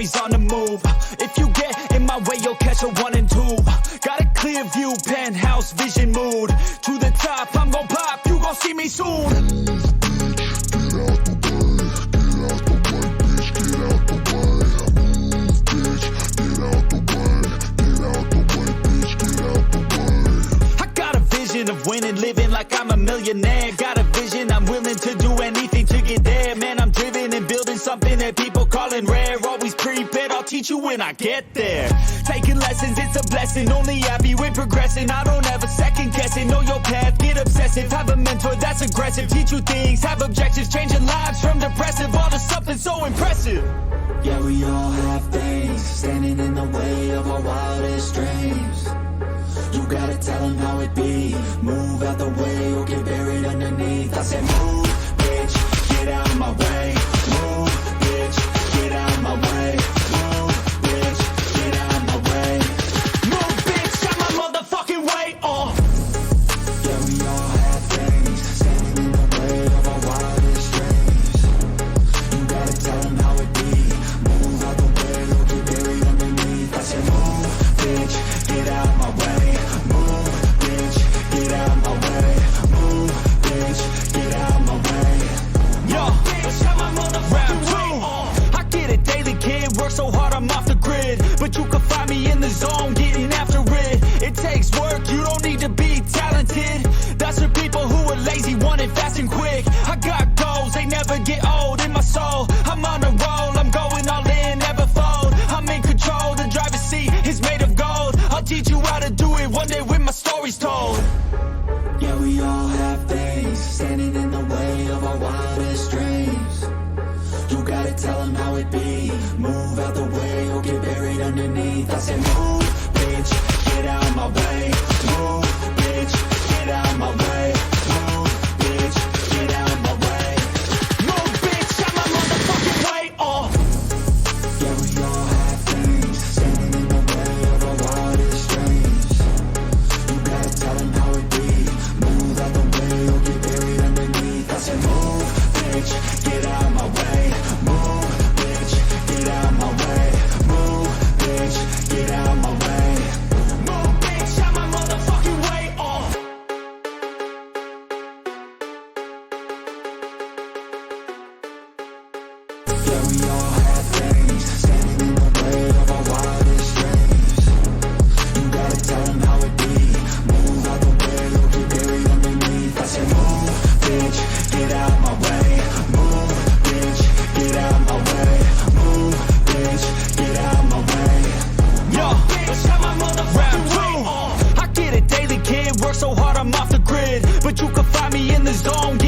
always on the move. If you get in my way, you'll catch a 1 and 2. Got a clear view, penthouse vision mood. To the top, I'm gon' pop, you gon' see me soon. Of winning, living like I'm a millionaire. Got a vision, I'm willing to do anything to get there. Man, I'm driven and building something that people calling rare. Always prepared, I'll teach you when I get there. Taking lessons, it's a blessing. Only happy when progressing. I don't ever second guess it. Know your path, get obsessive. Have a mentor that's aggressive. Teach you things, have objectives. Changing lives from depressive all to something so impressive. Yeah, we all have things standing in the way of our wildest dreams. You gotta tell them how it be. Move out the way or get buried underneath. I said move, bitch, get out of my way. Move, bitch, get out of my way. Move, bitch, get out of my way. Move, bitch, out my motherfucking way. Yeah, we all have things standing in the way of our wildest dreams. You gotta tell them how it be. Move out the way or get buried underneath. I said move, bitch, get out of my way. So hard I'm off the grid, but you can find me in the zone getting after it. It takes work, you don't need to be talented. That's for people who are lazy, want it fast and quick. I got goals, they never get old in my soul. I'm on a roll, I'm going all in, never fold. I'm in control, the driver's seat is made of gold. I'll teach you how to do it one day when my story's told. Yeah, we all have things standing in the way of our wildest dreams. You gotta tell them how it be. Move out the way or get buried underneath. I said move, bitch, get out of my way. Move, bitch, get out of my way. Move, bitch, get out of my way. Move, bitch, out my motherfucking way. Yeah, we all have things standing in the way of our wildest dreams. You gotta tell them how it be. Move out the way or get buried underneath. I said move, bitch, get out of my way. Move, bitch, get out of my way. Move, bitch, get out of my way. Move, bitch, out my motherfucking way. Yeah, we all have things standing in the way of our wildest dreams. You gotta tell them how it be. Move out the way or get buried underneath. I said move, bitch, get out of my way. Move, bitch, get out of my way. Move, bitch, get out of my way. Yo, bitch, out my motherfucking way. I get it daily, kid, work so hard I'm off the grid, but you can find me in the zone